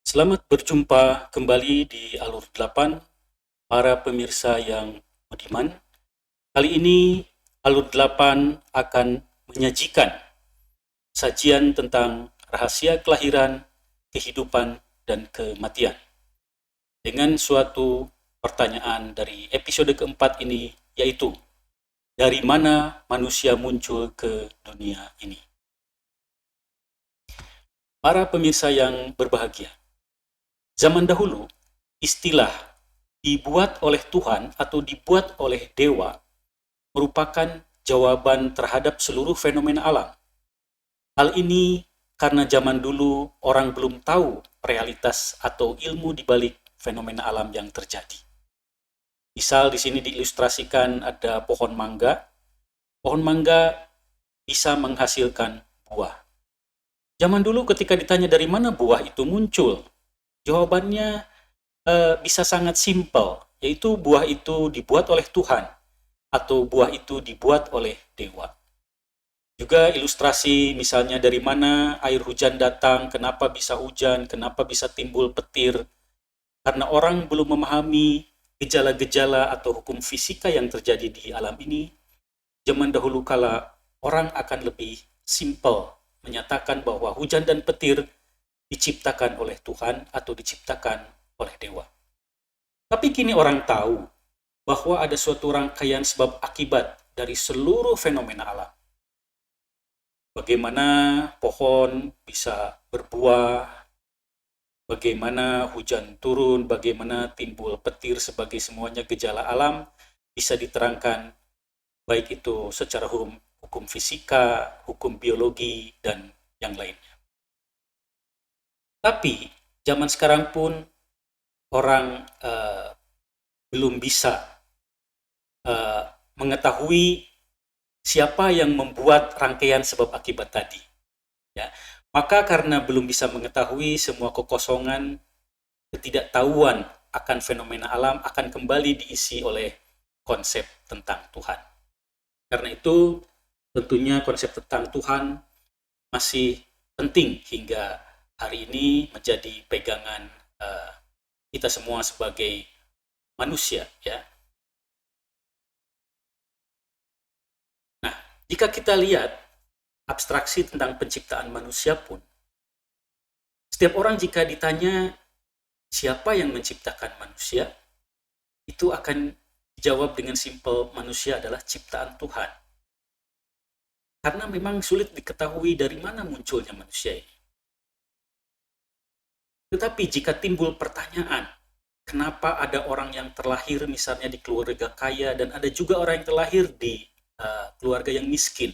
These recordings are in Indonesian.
Selamat berjumpa kembali di Alur 8, para pemirsa yang budiman. Kali ini Alur 8 akan menyajikan sajian tentang rahasia kelahiran, kehidupan, dan kematian. Dengan suatu pertanyaan dari episode keempat ini, yaitu, dari mana manusia muncul ke dunia ini? Para pemirsa yang berbahagia, zaman dahulu, istilah dibuat oleh Tuhan atau dibuat oleh dewa merupakan jawaban terhadap seluruh fenomena alam. Hal ini karena zaman dulu orang belum tahu realitas atau ilmu di balik fenomena alam yang terjadi. Misal di sini diilustrasikan ada pohon mangga. Pohon mangga bisa menghasilkan buah. Zaman dulu ketika ditanya dari mana buah itu muncul, jawabannya bisa sangat simpel, yaitu buah itu dibuat oleh Tuhan atau buah itu dibuat oleh dewa. Juga ilustrasi misalnya dari mana air hujan datang, kenapa bisa hujan, kenapa bisa timbul petir. Karena orang belum memahami gejala-gejala atau hukum fisika yang terjadi di alam ini, zaman dahulu kala orang akan lebih simpel menyatakan bahwa hujan dan petir diciptakan oleh Tuhan atau diciptakan oleh dewa. Tapi kini orang tahu bahwa ada suatu rangkaian sebab akibat dari seluruh fenomena alam. Bagaimana pohon bisa berbuah, bagaimana hujan turun, bagaimana timbul petir sebagai semuanya gejala alam bisa diterangkan baik itu secara hukum fisika, hukum biologi, dan yang lainnya. Tapi zaman sekarang pun orang belum bisa mengetahui siapa yang membuat rangkaian sebab akibat tadi. Ya. Maka karena belum bisa mengetahui semua kekosongan, ketidaktahuan akan fenomena alam akan kembali diisi oleh konsep tentang Tuhan. Karena itu, tentunya konsep tentang Tuhan masih penting hingga hari ini menjadi pegangan kita semua sebagai manusia, ya. Nah, jika kita lihat abstraksi tentang penciptaan manusia pun, setiap orang jika ditanya siapa yang menciptakan manusia, itu akan dijawab dengan simpel, manusia adalah ciptaan Tuhan. Karena memang sulit diketahui dari mana munculnya manusia ini. Tetapi jika timbul pertanyaan, kenapa ada orang yang terlahir misalnya di keluarga kaya dan ada juga orang yang terlahir di keluarga yang miskin?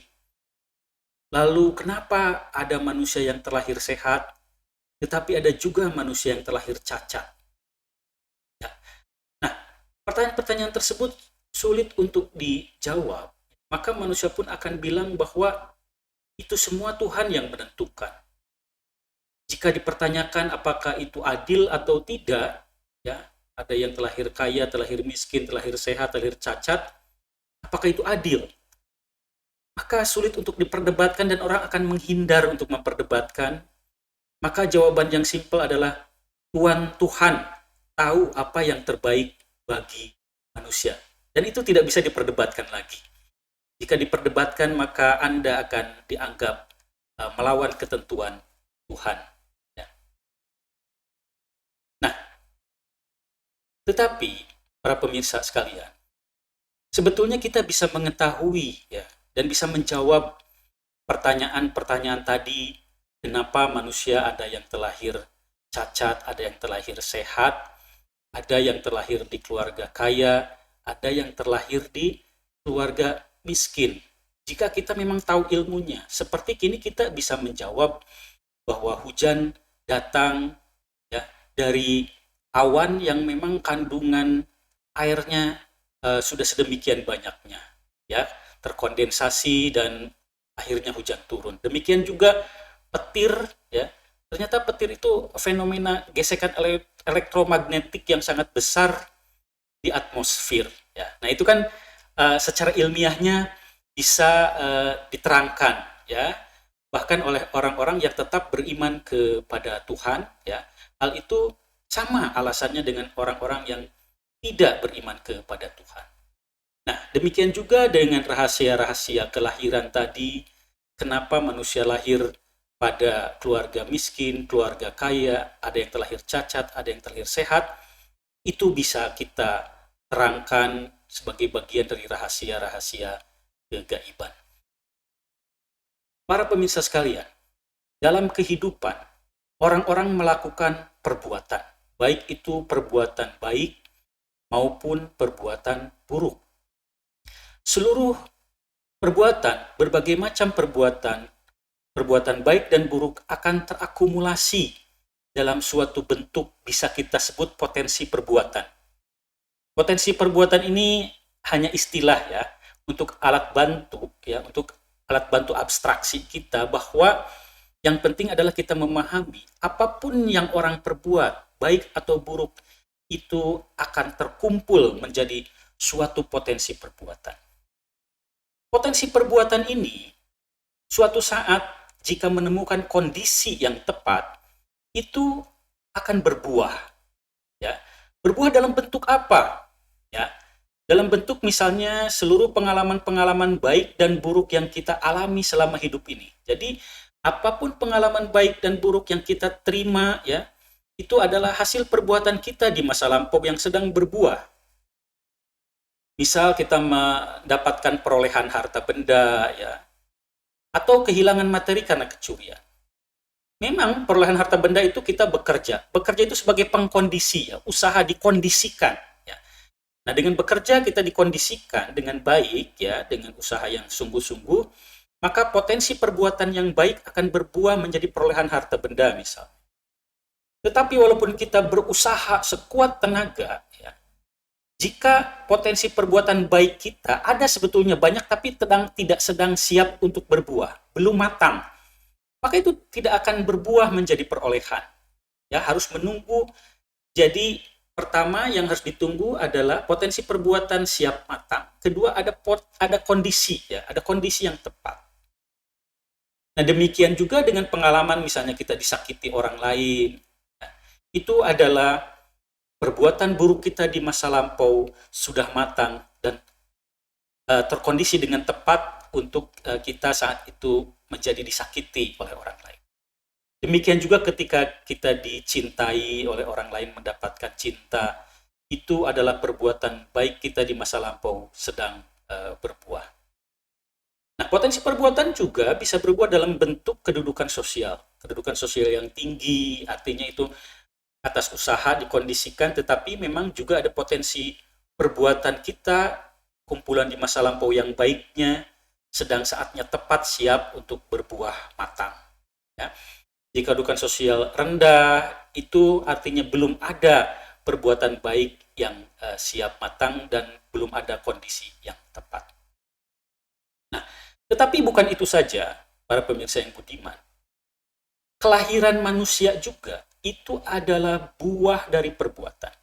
Lalu kenapa ada manusia yang terlahir sehat, tetapi ada juga manusia yang terlahir cacat? Ya. Nah, pertanyaan-pertanyaan tersebut sulit untuk dijawab. Maka manusia pun akan bilang bahwa itu semua Tuhan yang menentukan. Jika dipertanyakan apakah itu adil atau tidak, ya, ada yang terlahir kaya, terlahir miskin, terlahir sehat, terlahir cacat, apakah itu adil? Maka sulit untuk diperdebatkan dan orang akan menghindar untuk memperdebatkan. Maka jawaban yang simpel adalah Tuhan tahu apa yang terbaik bagi manusia. Dan itu tidak bisa diperdebatkan lagi. Jika diperdebatkan, maka Anda akan dianggap melawan ketentuan Tuhan. Ya. Nah, tetapi para pemirsa sekalian, sebetulnya kita bisa mengetahui, ya, dan bisa menjawab pertanyaan-pertanyaan tadi, kenapa manusia ada yang terlahir cacat, ada yang terlahir sehat, ada yang terlahir di keluarga kaya, ada yang terlahir di keluarga miskin. Jika kita memang tahu ilmunya, seperti kini kita bisa menjawab bahwa hujan datang, ya, dari awan yang memang kandungan airnya sudah sedemikian banyaknya, ya, terkondensasi dan akhirnya hujan turun. Demikian juga petir, ya. Ternyata petir itu fenomena gesekan elektromagnetik yang sangat besar di atmosfer, ya. Nah, itu kan secara ilmiahnya bisa diterangkan, ya, bahkan oleh orang-orang yang tetap beriman kepada Tuhan, ya, Hal itu sama alasannya dengan orang-orang yang tidak beriman kepada Tuhan. Nah, demikian juga dengan rahasia-rahasia kelahiran tadi, kenapa manusia lahir pada keluarga miskin, keluarga kaya, ada yang terlahir cacat, ada yang terlahir sehat, itu bisa kita terangkan sebagai bagian dari rahasia-rahasia kegaiban. Para pemirsa sekalian, dalam kehidupan, orang-orang melakukan perbuatan, baik itu perbuatan baik maupun perbuatan buruk. Seluruh perbuatan, berbagai macam perbuatan, perbuatan baik dan buruk akan terakumulasi dalam suatu bentuk bisa kita sebut potensi perbuatan. Potensi perbuatan ini hanya istilah ya, untuk alat bantu ya, untuk alat bantu abstraksi kita bahwa yang penting adalah kita memahami apapun yang orang perbuat, baik atau buruk, itu akan terkumpul menjadi suatu potensi perbuatan. Potensi perbuatan ini suatu saat jika menemukan kondisi yang tepat itu akan berbuah ya. Berbuah dalam bentuk apa? Ya. Dalam bentuk misalnya seluruh pengalaman-pengalaman baik dan buruk yang kita alami selama hidup ini. Jadi apapun pengalaman baik dan buruk yang kita terima ya, itu adalah hasil perbuatan kita di masa lampau yang sedang berbuah. Misal kita mendapatkan perolehan harta benda ya, atau kehilangan materi karena kecurian. Memang perolehan harta benda itu kita bekerja. Bekerja itu sebagai pengkondisi ya, usaha dikondisikan ya. Nah, dengan bekerja kita dikondisikan dengan baik ya, dengan usaha yang sungguh-sungguh, maka potensi perbuatan yang baik akan berbuah menjadi perolehan harta benda misal. Tetapi walaupun kita berusaha sekuat tenaga ya, jika potensi perbuatan baik kita ada sebetulnya banyak tapi tidak sedang siap untuk berbuah, belum matang, maka itu tidak akan berbuah menjadi perolehan. Ya, harus menunggu. Jadi pertama yang harus ditunggu adalah potensi perbuatan siap matang. Kedua ada kondisi ya, ada kondisi yang tepat. Nah, demikian juga dengan pengalaman misalnya kita disakiti orang lain. Ya, itu adalah perbuatan buruk kita di masa lampau sudah matang dan terkondisi dengan tepat untuk kita saat itu menjadi disakiti oleh orang lain. Demikian juga ketika kita dicintai oleh orang lain, mendapatkan cinta, itu adalah perbuatan baik kita di masa lampau sedang berbuah. Nah, potensi perbuatan juga bisa berbuah dalam bentuk kedudukan sosial. Kedudukan sosial yang tinggi, artinya itu atas usaha dikondisikan, tetapi memang juga ada potensi perbuatan kita, kumpulan di masa lampau yang baiknya, sedang saatnya tepat siap untuk berbuah matang. Ya. Jika kedudukan sosial rendah, itu artinya belum ada perbuatan baik yang siap matang dan belum ada kondisi yang tepat. Nah, tetapi bukan itu saja, para pemirsa yang budiman. Kelahiran manusia juga itu adalah buah dari perbuatan.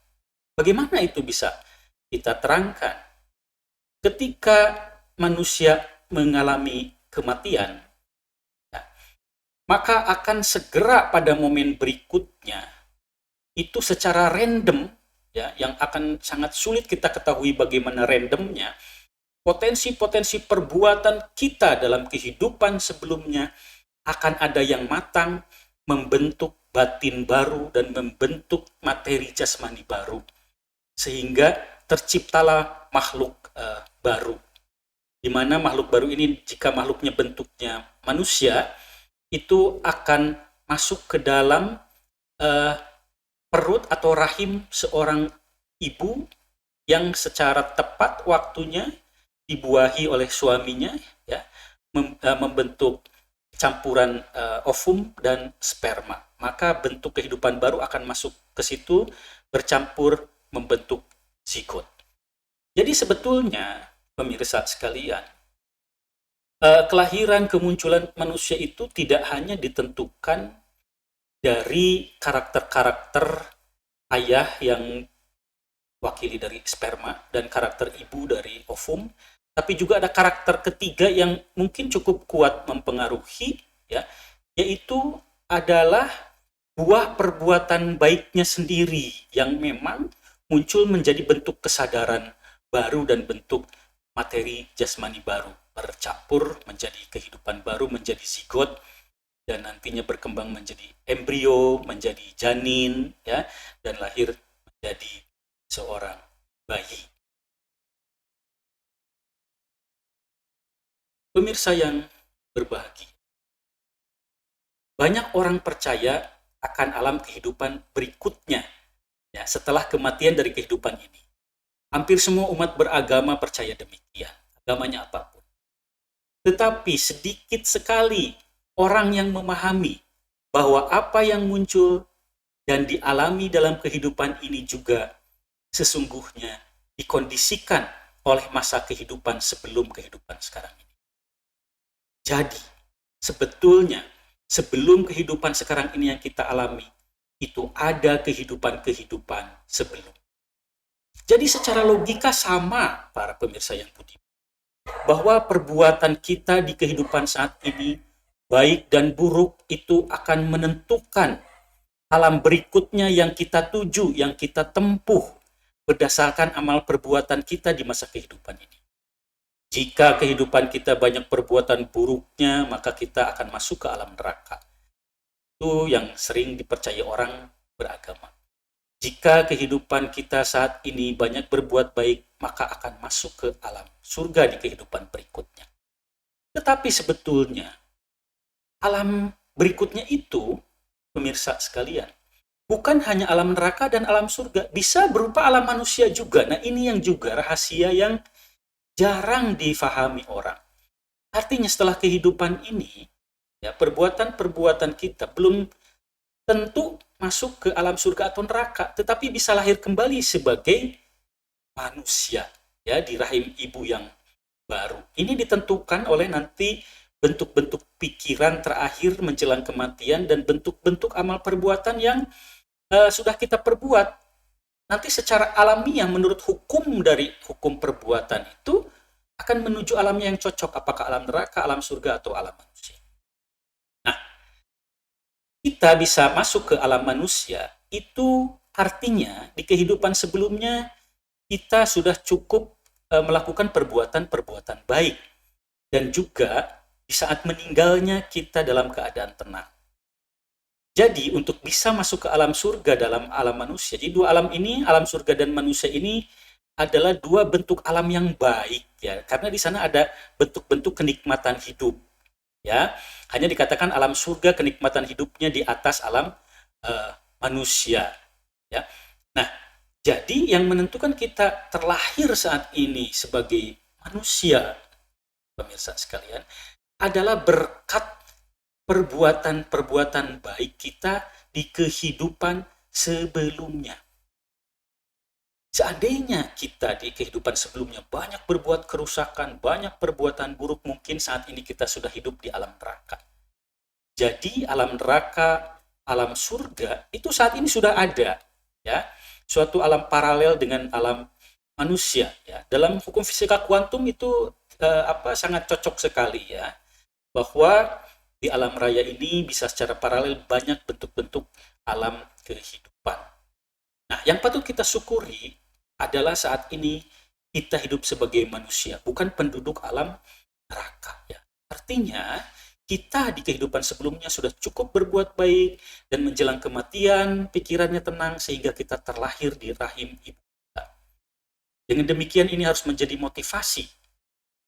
Bagaimana itu bisa kita terangkan? Ketika manusia mengalami kematian, maka akan segera pada momen berikutnya itu secara random ya, yang akan sangat sulit kita ketahui bagaimana randomnya, potensi-potensi perbuatan kita dalam kehidupan sebelumnya akan ada yang matang, membentuk batin baru dan membentuk materi jasmani baru, sehingga terciptalah makhluk baru, di mana makhluk baru ini jika makhluknya bentuknya manusia, itu akan masuk ke dalam perut atau rahim seorang ibu yang secara tepat waktunya dibuahi oleh suaminya ya, membentuk campuran ovum dan sperma. Maka bentuk kehidupan baru akan masuk ke situ, bercampur membentuk zigot. Jadi sebetulnya pemirsa sekalian, kelahiran kemunculan manusia itu tidak hanya ditentukan dari karakter-karakter ayah yang wakili dari sperma dan karakter ibu dari ovum, tapi juga ada karakter ketiga yang mungkin cukup kuat mempengaruhi ya, yaitu adalah buah perbuatan baiknya sendiri yang memang muncul menjadi bentuk kesadaran baru dan bentuk materi jasmani baru, bercampur menjadi kehidupan baru, menjadi zigot, dan nantinya berkembang menjadi embrio, menjadi janin, ya, dan lahir menjadi seorang bayi. Pemirsa yang berbahagia, banyak orang percaya akan alam kehidupan berikutnya, ya, setelah kematian dari kehidupan ini. Hampir semua umat beragama percaya demikian, agamanya apapun. Tetapi sedikit sekali orang yang memahami bahwa apa yang muncul dan dialami dalam kehidupan ini juga sesungguhnya dikondisikan oleh masa kehidupan sebelum kehidupan sekarang ini. Jadi, sebetulnya sebelum kehidupan sekarang ini yang kita alami, itu ada kehidupan-kehidupan sebelum. Jadi secara logika sama, para pemirsa yang budiman, bahwa perbuatan kita di kehidupan saat ini, baik dan buruk, itu akan menentukan alam berikutnya yang kita tuju, yang kita tempuh, berdasarkan amal perbuatan kita di masa kehidupan ini. Jika kehidupan kita banyak perbuatan buruknya, maka kita akan masuk ke alam neraka. Itu yang sering dipercaya orang beragama. Jika kehidupan kita saat ini banyak berbuat baik, maka akan masuk ke alam surga di kehidupan berikutnya. Tetapi sebetulnya, alam berikutnya itu, pemirsa sekalian, bukan hanya alam neraka dan alam surga, bisa berupa alam manusia juga. Nah, ini yang juga rahasia yang jarang difahami orang. Artinya setelah kehidupan ini, ya, perbuatan-perbuatan kita belum tentu masuk ke alam surga atau neraka, tetapi bisa lahir kembali sebagai manusia, ya, di rahim ibu yang baru. Ini ditentukan oleh nanti bentuk-bentuk pikiran terakhir menjelang kematian dan bentuk-bentuk amal perbuatan yang sudah kita perbuat. Nanti secara alamiah menurut hukum dari hukum perbuatan itu akan menuju alamnya yang cocok, apakah alam neraka, alam surga, atau alam manusia. Nah, kita bisa masuk ke alam manusia, itu artinya di kehidupan sebelumnya kita sudah cukup melakukan perbuatan-perbuatan baik. Dan juga di saat meninggalnya kita dalam keadaan tenang. Jadi untuk bisa masuk ke alam surga dalam alam manusia, jadi dua alam ini, alam surga dan manusia ini adalah dua bentuk alam yang baik, ya, karena di sana ada bentuk-bentuk kenikmatan hidup, ya. Hanya dikatakan alam surga kenikmatan hidupnya di atas alam manusia, ya. Nah, jadi yang menentukan kita terlahir saat ini sebagai manusia, pemirsa sekalian, adalah berkat perbuatan-perbuatan baik kita di kehidupan sebelumnya. Seandainya kita di kehidupan sebelumnya banyak berbuat kerusakan, banyak perbuatan buruk, mungkin saat ini kita sudah hidup di alam neraka. Jadi alam neraka, alam surga itu saat ini sudah ada, ya, suatu alam paralel dengan alam manusia, ya. Dalam hukum fisika kuantum itu sangat cocok sekali, ya, bahwa di alam raya ini bisa secara paralel banyak bentuk-bentuk alam kehidupan. Nah, yang patut kita syukuri adalah saat ini kita hidup sebagai manusia, bukan penduduk alam neraka, ya. Artinya, kita di kehidupan sebelumnya sudah cukup berbuat baik dan menjelang kematian pikirannya tenang sehingga kita terlahir di rahim ibu kita. Dengan demikian ini harus menjadi motivasi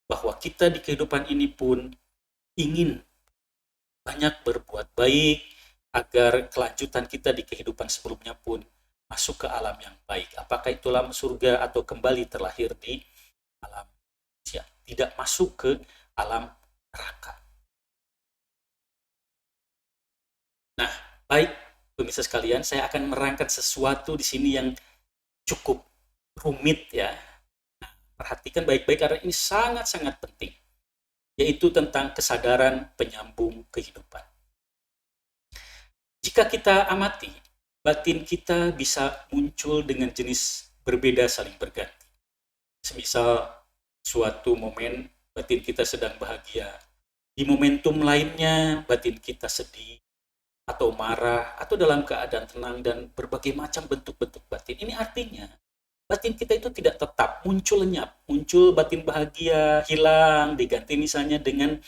bahwa kita di kehidupan ini pun ingin banyak berbuat baik agar kelanjutan kita di kehidupan sebelumnya pun masuk ke alam yang baik. Apakah itu alam surga atau kembali terlahir di alam manusia, tidak masuk ke alam neraka. Nah, baik pemirsa sekalian, saya akan menerangkan sesuatu di sini yang cukup rumit, ya. Nah, perhatikan baik-baik karena ini sangat-sangat penting, yaitu tentang kesadaran penyambung kehidupan. Jika kita amati, batin kita bisa muncul dengan jenis berbeda saling berganti. Semisal suatu momen batin kita sedang bahagia, di momentum lainnya batin kita sedih, atau marah, atau dalam keadaan tenang, dan berbagai macam bentuk-bentuk batin. Ini artinya batin kita itu tidak tetap, muncul lenyap, muncul batin bahagia, hilang, diganti misalnya dengan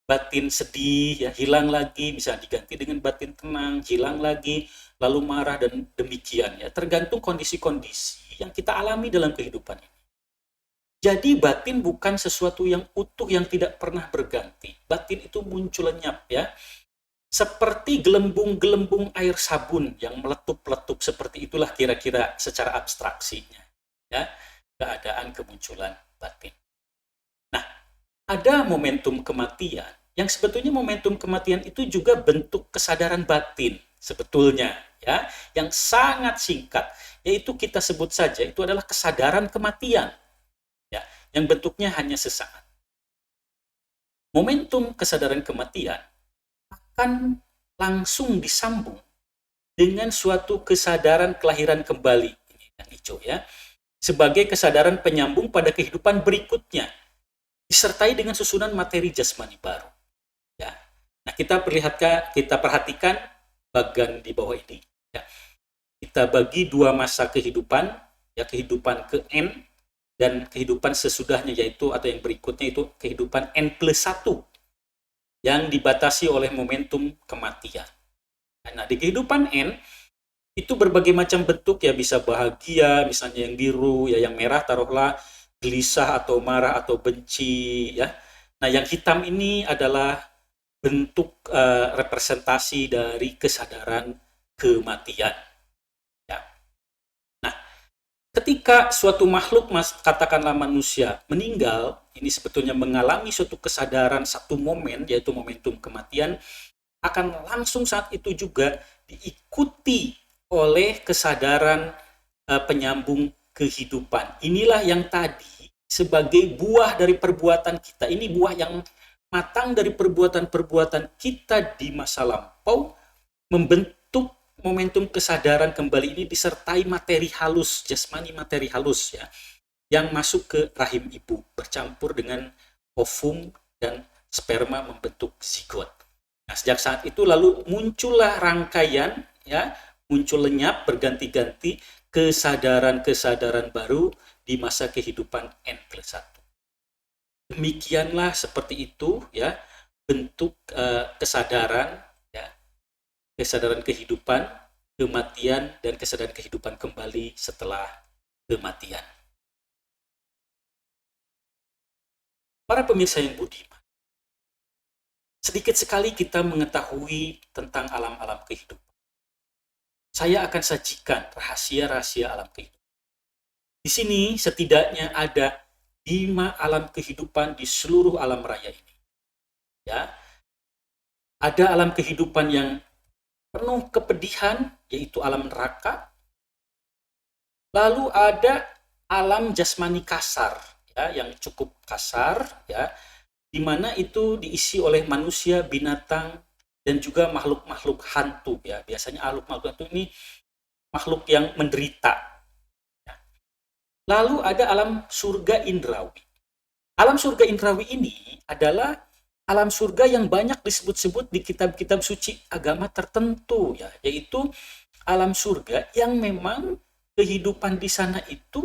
batin sedih, ya hilang lagi, bisa diganti dengan batin tenang, hilang lagi, lalu marah, dan demikian ya, tergantung kondisi-kondisi yang kita alami dalam kehidupan ini. Jadi batin bukan sesuatu yang utuh yang tidak pernah berganti. Batin itu muncul lenyap ya. Seperti gelembung-gelembung air sabun yang meletup-letup, seperti itulah kira-kira secara abstraksinya. Ya, keadaan kemunculan batin. Nah, ada momentum kematian yang sebetulnya momentum kematian itu juga bentuk kesadaran batin sebetulnya ya, yang sangat singkat, yaitu kita sebut saja itu adalah kesadaran kematian ya, yang bentuknya hanya sesaat. Momentum kesadaran kematian akan langsung disambung dengan suatu kesadaran kelahiran kembali, ini yang hijau ya, sebagai kesadaran penyambung pada kehidupan berikutnya, disertai dengan susunan materi jasmani baru. Ya. Nah, kita perhatikan bagian di bawah ini. Ya. Kita bagi dua masa kehidupan, ya, kehidupan ke N dan kehidupan sesudahnya, yaitu atau yang berikutnya itu kehidupan N+1 yang dibatasi oleh momentum kematian. Nah, di kehidupan N itu berbagai macam bentuk ya, bisa bahagia, misalnya yang biru, ya yang merah taruhlah gelisah atau marah atau benci ya. Nah, yang hitam ini adalah bentuk representasi dari kesadaran kematian. Ya. Nah, ketika suatu makhluk, katakanlah manusia, meninggal, ini sebetulnya mengalami suatu kesadaran satu momen, yaitu momentum kematian, akan langsung saat itu juga diikuti oleh kesadaran penyambung kehidupan. Inilah yang tadi sebagai buah dari perbuatan kita. Ini buah yang matang dari perbuatan-perbuatan kita di masa lampau, membentuk momentum kesadaran kembali ini disertai materi halus, jasmani materi halus ya, yang masuk ke rahim ibu, bercampur dengan ovum dan sperma membentuk zigot. Nah, sejak saat itu lalu muncullah rangkaian ya, muncul lenyap berganti-ganti kesadaran-kesadaran baru di masa kehidupan N+1. Demikianlah seperti itu ya, bentuk kesadaran ya, kesadaran kehidupan, kematian, dan kesadaran kehidupan kembali setelah kematian. Para pemirsa yang budiman, sedikit sekali kita mengetahui tentang alam-alam kehidupan. Saya akan sajikan rahasia-rahasia alam kehidupan. Di sini setidaknya ada 5 alam kehidupan di seluruh alam raya ini. Ya, ada alam kehidupan yang penuh kepedihan, yaitu alam neraka. Lalu ada alam jasmani kasar, ya, yang cukup kasar, ya, di mana itu diisi oleh manusia, binatang, dan juga makhluk-makhluk hantu. Ya, biasanya makhluk-makhluk hantu ini makhluk yang menderita. Ya. Lalu ada alam surga indrawi. Alam surga indrawi ini adalah alam surga yang banyak disebut-sebut di kitab-kitab suci agama tertentu, ya, yaitu alam surga yang memang kehidupan di sana itu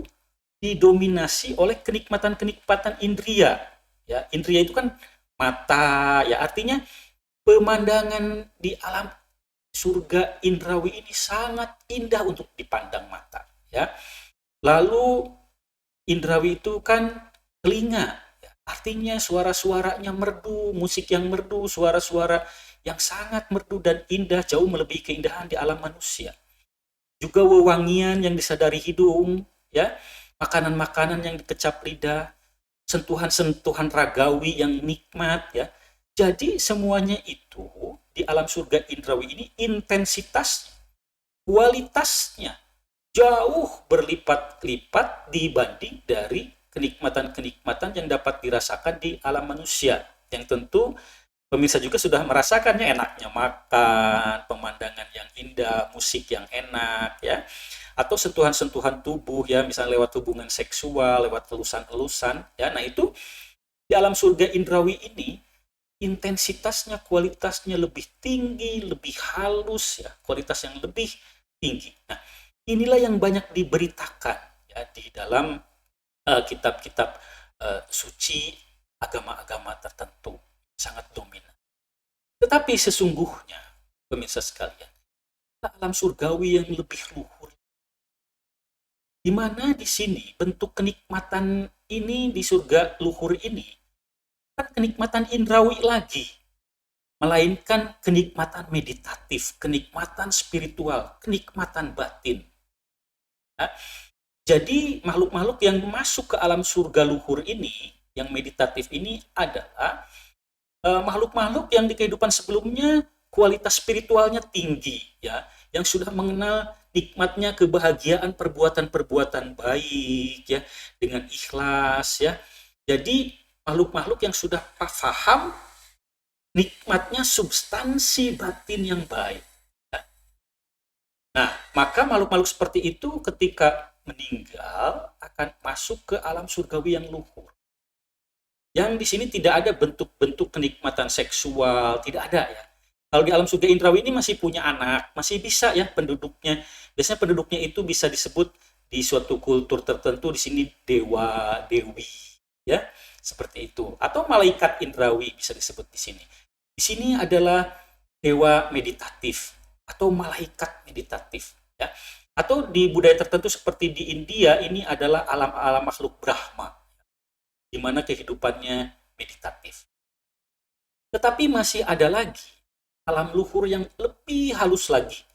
didominasi oleh kenikmatan-kenikmatan indria. Ya, indria itu kan mata, ya, artinya pemandangan di alam surga indrawi ini sangat indah untuk dipandang mata. Ya, lalu indrawi itu kan telinga, ya, artinya suara-suaranya merdu, musik yang merdu, suara-suara yang sangat merdu dan indah, jauh melebihi keindahan di alam manusia. Juga wewangian yang disadari hidung, ya, makanan-makanan yang dikecap lidah, sentuhan-sentuhan ragawi yang nikmat, ya. Jadi semuanya itu di alam surga indrawi ini intensitasnya, kualitasnya jauh berlipat-lipat dibanding dari kenikmatan-kenikmatan yang dapat dirasakan di alam manusia. Yang tentu pemirsa juga sudah merasakannya, enaknya makan, pemandangan yang indah, musik yang enak, ya, atau sentuhan-sentuhan tubuh, ya, misalnya lewat hubungan seksual, lewat elusan-elusan, ya. Nah, itu di alam surga indrawi ini intensitasnya, kualitasnya lebih tinggi, lebih halus, ya, kualitas yang lebih tinggi. Nah, inilah yang banyak diberitakan ya di dalam kitab-kitab suci agama-agama tertentu, sangat dominan. Tetapi sesungguhnya, pemirsa sekalian, alam surgawi yang lebih luhur, di mana di sini bentuk kenikmatan ini di surga luhur ini kan kenikmatan indrawi lagi, melainkan kenikmatan meditatif, kenikmatan spiritual, kenikmatan batin. Ya. Jadi makhluk-makhluk yang masuk ke alam surga luhur ini, yang meditatif ini adalah makhluk-makhluk yang di kehidupan sebelumnya kualitas spiritualnya tinggi, ya, yang sudah mengenal nikmatnya kebahagiaan perbuatan-perbuatan baik, ya, dengan ikhlas, ya. Jadi makhluk-makhluk yang sudah paham nikmatnya substansi batin yang baik. Nah, maka makhluk-makhluk seperti itu ketika meninggal akan masuk ke alam surgawi yang luhur. Yang di sini tidak ada bentuk-bentuk kenikmatan seksual, tidak ada ya. Kalau di alam surga indrawi ini masih punya anak, masih bisa ya penduduknya. Biasanya penduduknya itu bisa disebut di suatu kultur tertentu, di sini dewa, dewi, ya, seperti itu. Atau malaikat indrawi bisa disebut di sini. Di sini adalah dewa meditatif atau malaikat meditatif, ya. Atau di budaya tertentu seperti di India ini adalah alam-alam makhluk Brahma, di mana kehidupannya meditatif. Tetapi masih ada lagi alam luhur yang lebih halus lagi,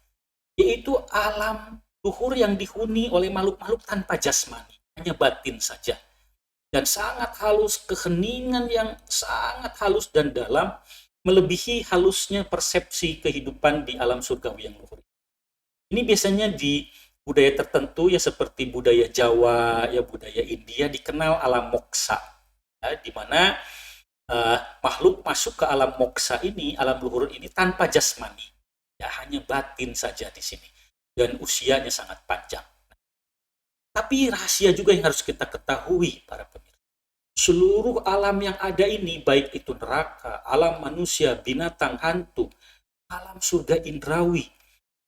yaitu alam luhur yang dihuni oleh makhluk-makhluk tanpa jasmani, hanya batin saja. Dan sangat halus, keheningan yang sangat halus dan dalam, melebihi halusnya persepsi kehidupan di alam surgawi yang luhur. Ini biasanya di budaya tertentu ya seperti budaya Jawa, ya budaya India dikenal alam moksa, ya, di mana makhluk masuk ke alam moksa ini, alam luhur ini tanpa jasmani, ya hanya batin saja di sini dan usianya sangat panjang. Tapi rahasia juga yang harus kita ketahui para pemirsa. Seluruh alam yang ada ini, baik itu neraka, alam manusia, binatang, hantu, alam surga indrawi,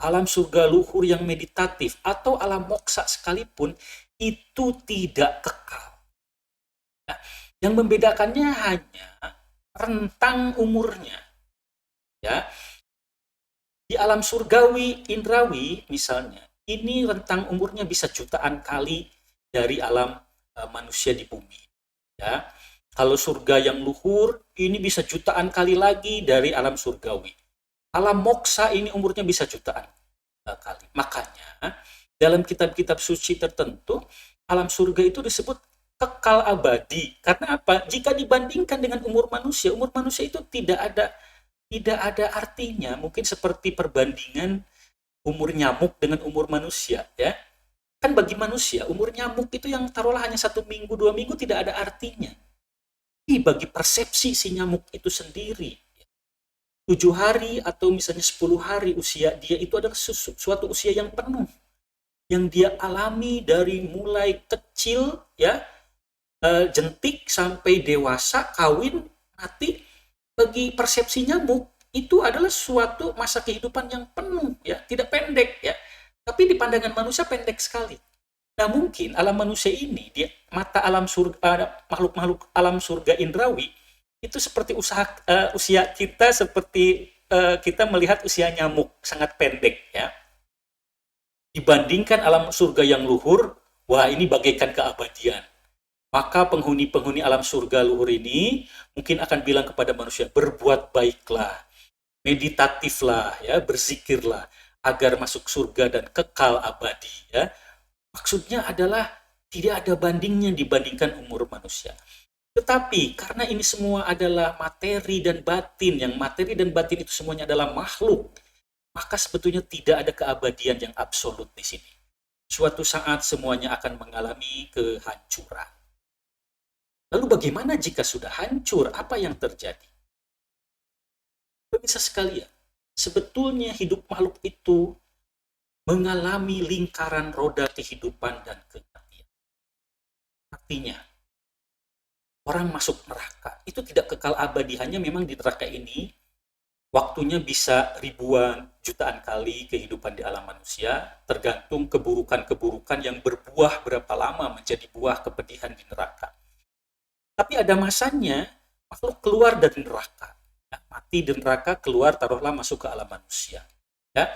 alam surga luhur yang meditatif, atau alam moksa sekalipun, itu tidak kekal. Nah, yang membedakannya hanya rentang umurnya. Ya. Di alam surgawi indrawi misalnya, ini rentang umurnya bisa jutaan kali dari alam manusia di bumi. Ya. Kalau surga yang luhur, ini bisa jutaan kali lagi dari alam surgawi. Alam moksa ini umurnya bisa jutaan kali. Makanya dalam kitab-kitab suci tertentu, alam surga itu disebut kekal abadi. Karena apa? Jika dibandingkan dengan umur manusia itu tidak ada artinya. Mungkin seperti perbandingan umur nyamuk dengan umur manusia, ya. Kan bagi manusia, umur nyamuk itu yang taruhlah hanya 1 minggu, 2 minggu tidak ada artinya. Tapi bagi persepsi si nyamuk itu sendiri, 7 hari atau misalnya 10 hari usia dia itu adalah suatu usia yang penuh. Yang dia alami dari mulai kecil, ya, jentik sampai dewasa, kawin, mati, bagi persepsi nyamuk itu adalah suatu masa kehidupan yang penuh, ya, tidak pendek, ya. Tapi di pandangan manusia pendek sekali. Nah, mungkin alam manusia ini di mata alam surga, makhluk-makhluk alam surga indrawi itu seperti usia kita seperti kita melihat usia nyamuk sangat pendek, ya. Dibandingkan alam surga yang luhur, wah ini bagaikan keabadian. Maka penghuni-penghuni alam surga luhur ini mungkin akan bilang kepada manusia, berbuat baiklah, meditatiflah, ya, berzikirlah agar masuk surga dan kekal abadi, ya. Maksudnya adalah tidak ada bandingnya dibandingkan umur manusia. Tetapi karena ini semua adalah materi dan batin, yang materi dan batin itu semuanya adalah makhluk, maka sebetulnya tidak ada keabadian yang absolut di sini. Suatu saat semuanya akan mengalami kehancuran. Lalu bagaimana jika sudah hancur? Apa yang terjadi? Pemirsa sekalian, sebetulnya hidup makhluk itu mengalami lingkaran roda kehidupan dan kematian. Artinya, orang masuk neraka. Itu tidak kekal abadi, hanya memang di neraka ini waktunya bisa ribuan, jutaan kali kehidupan di alam manusia, tergantung keburukan-keburukan yang berbuah berapa lama menjadi buah kepedihan di neraka. Tapi ada masanya makhluk keluar dari neraka. Ya, mati di neraka, keluar, taruhlah masuk ke alam manusia. Ya.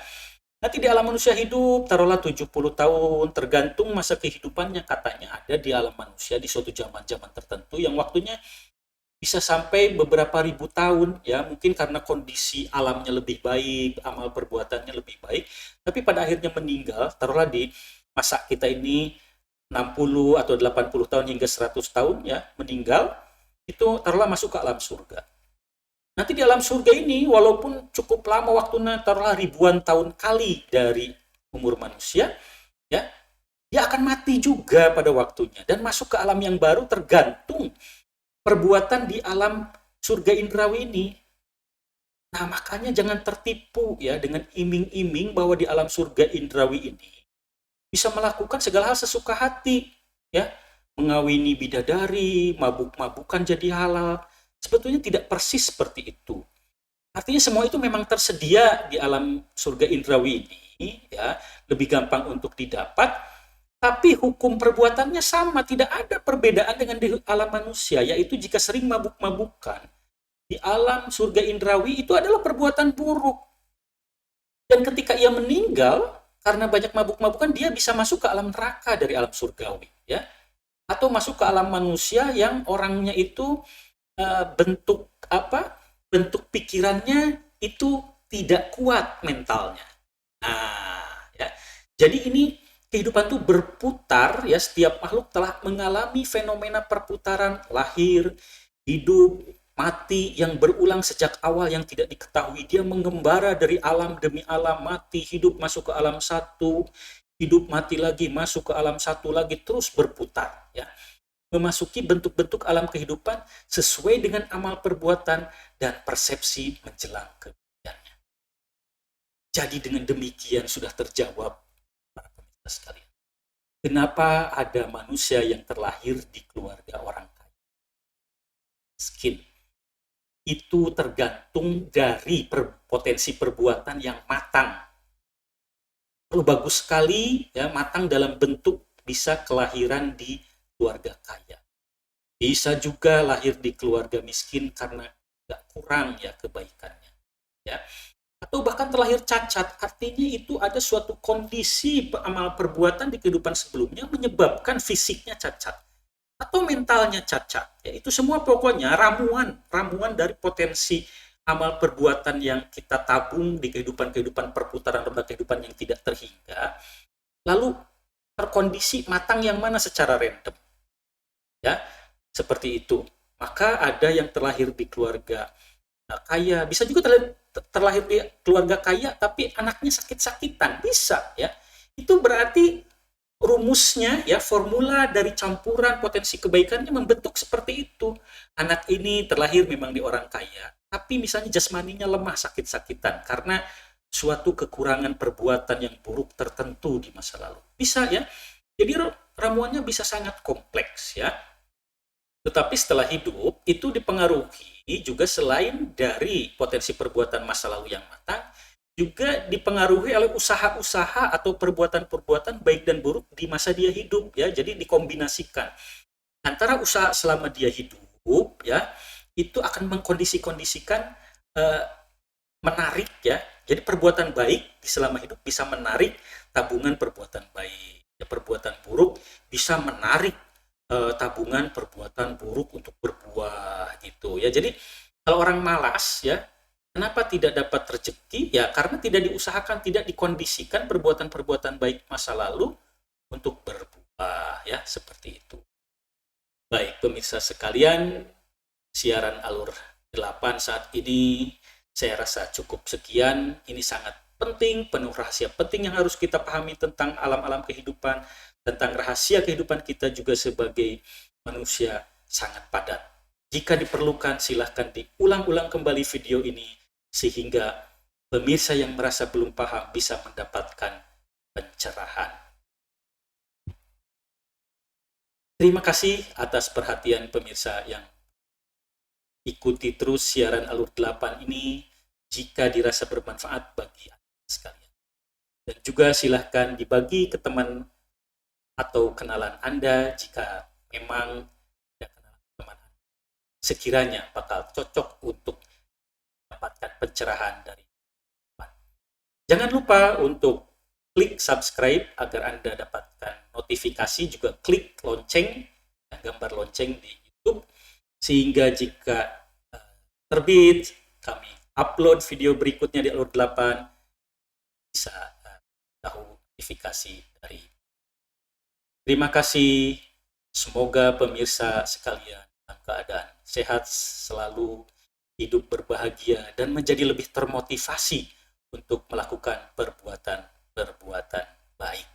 Nanti di alam manusia hidup, taruhlah 70 tahun, tergantung masa kehidupannya katanya ada di alam manusia di suatu zaman-zaman tertentu yang waktunya bisa sampai beberapa ribu tahun, ya mungkin karena kondisi alamnya lebih baik, amal perbuatannya lebih baik, tapi pada akhirnya meninggal, taruhlah di masa kita ini 60 atau 80 tahun hingga 100 tahun ya, meninggal, itu taruhlah masuk ke alam surga. Nanti di alam surga ini, walaupun cukup lama waktunya, taruhlah ribuan tahun kali dari umur manusia, ya, dia akan mati juga pada waktunya dan masuk ke alam yang baru tergantung perbuatan di alam surga indrawi ini. Nah, makanya jangan tertipu ya dengan iming-iming bahwa di alam surga indrawi ini bisa melakukan segala hal sesuka hati, ya, mengawini bidadari, mabuk-mabukan jadi halal. Sebetulnya tidak persis seperti itu. Artinya semua itu memang tersedia di alam surga indrawi ini, ya, lebih gampang untuk didapat, tapi hukum perbuatannya sama, tidak ada perbedaan dengan di alam manusia, yaitu jika sering mabuk-mabukan, di alam surga indrawi itu adalah perbuatan buruk. Dan ketika ia meninggal, karena banyak mabuk-mabukan, dia bisa masuk ke alam neraka dari alam surgawi, ya, atau masuk ke alam manusia yang orangnya itu bentuk apa? Bentuk pikirannya itu tidak kuat mentalnya. Nah, ya. Jadi ini kehidupan itu berputar, ya, setiap makhluk telah mengalami fenomena perputaran lahir, hidup, mati yang berulang sejak awal yang tidak diketahui. Dia mengembara dari alam demi alam, mati, hidup, masuk ke alam satu, hidup, mati lagi, masuk ke alam satu lagi, terus berputar, ya, memasuki bentuk-bentuk alam kehidupan sesuai dengan amal perbuatan dan persepsi menjelang kematiannya. Jadi dengan demikian sudah terjawab para pemirsa sekalian. Kenapa ada manusia yang terlahir di keluarga orang kaya miskin? Itu tergantung dari potensi perbuatan yang matang. Perlu bagus sekali, ya, matang dalam bentuk bisa kelahiran di keluarga kaya. Bisa juga lahir di keluarga miskin karena nggak kurang ya kebaikannya. Ya. Atau bahkan terlahir cacat, artinya itu ada suatu kondisi amal perbuatan di kehidupan sebelumnya menyebabkan fisiknya cacat. Atau mentalnya cacat. Ya, itu semua pokoknya ramuan dari potensi amal perbuatan yang kita tabung di kehidupan-kehidupan perputaran roda kehidupan yang tidak terhingga. Lalu terkondisi matang yang mana secara random. Ya, seperti itu. Maka ada yang terlahir di keluarga kaya, bisa juga terlahir di keluarga kaya tapi anaknya sakit-sakitan, bisa ya. Itu berarti rumusnya ya, formula dari campuran potensi kebaikannya membentuk seperti itu. Anak ini terlahir memang di orang kaya, tapi misalnya jasmaninya lemah, sakit-sakitan karena suatu kekurangan perbuatan yang buruk tertentu di masa lalu. Bisa ya. Jadi ramuannya bisa sangat kompleks ya. Tetapi setelah hidup itu dipengaruhi juga selain dari potensi perbuatan masa lalu yang matang, juga dipengaruhi oleh usaha-usaha atau perbuatan-perbuatan baik dan buruk di masa dia hidup ya. Jadi dikombinasikan antara usaha selama dia hidup ya, itu akan mengkondisi-kondisikan menarik ya. Jadi perbuatan baik di selama hidup bisa menarik tabungan perbuatan baik. Ya, perbuatan buruk bisa menarik tabungan perbuatan buruk untuk berbuah gitu ya. Jadi kalau orang malas ya, kenapa tidak dapat rezeki? Ya karena tidak diusahakan, tidak dikondisikan perbuatan-perbuatan baik masa lalu untuk berbuah ya, seperti itu. Baik pemirsa sekalian, siaran Alur 8 saat ini saya rasa cukup sekian. Ini sangat penting, penuh rahasia penting yang harus kita pahami tentang alam-alam kehidupan, tentang rahasia kehidupan kita juga sebagai manusia sangat padat. Jika diperlukan, silahkan diulang-ulang kembali video ini sehingga pemirsa yang merasa belum paham bisa mendapatkan pencerahan. Terima kasih atas perhatian pemirsa yang ikuti terus siaran Alur 8 ini jika dirasa bermanfaat bagi Anda sekalian. Dan juga silahkan dibagi ke teman atau kenalan Anda jika memang ada kenalan teman Anda sekiranya bakal cocok untuk mendapatkan pencerahan dari teman. Jangan lupa untuk klik subscribe agar Anda dapatkan notifikasi, juga klik lonceng, gambar lonceng di YouTube, sehingga jika terbit kami upload video berikutnya di Alur 8 bisa tahu notifikasi dari. Terima kasih. Semoga pemirsa sekalian dalam keadaan sehat selalu, hidup berbahagia, dan menjadi lebih termotivasi untuk melakukan perbuatan baik.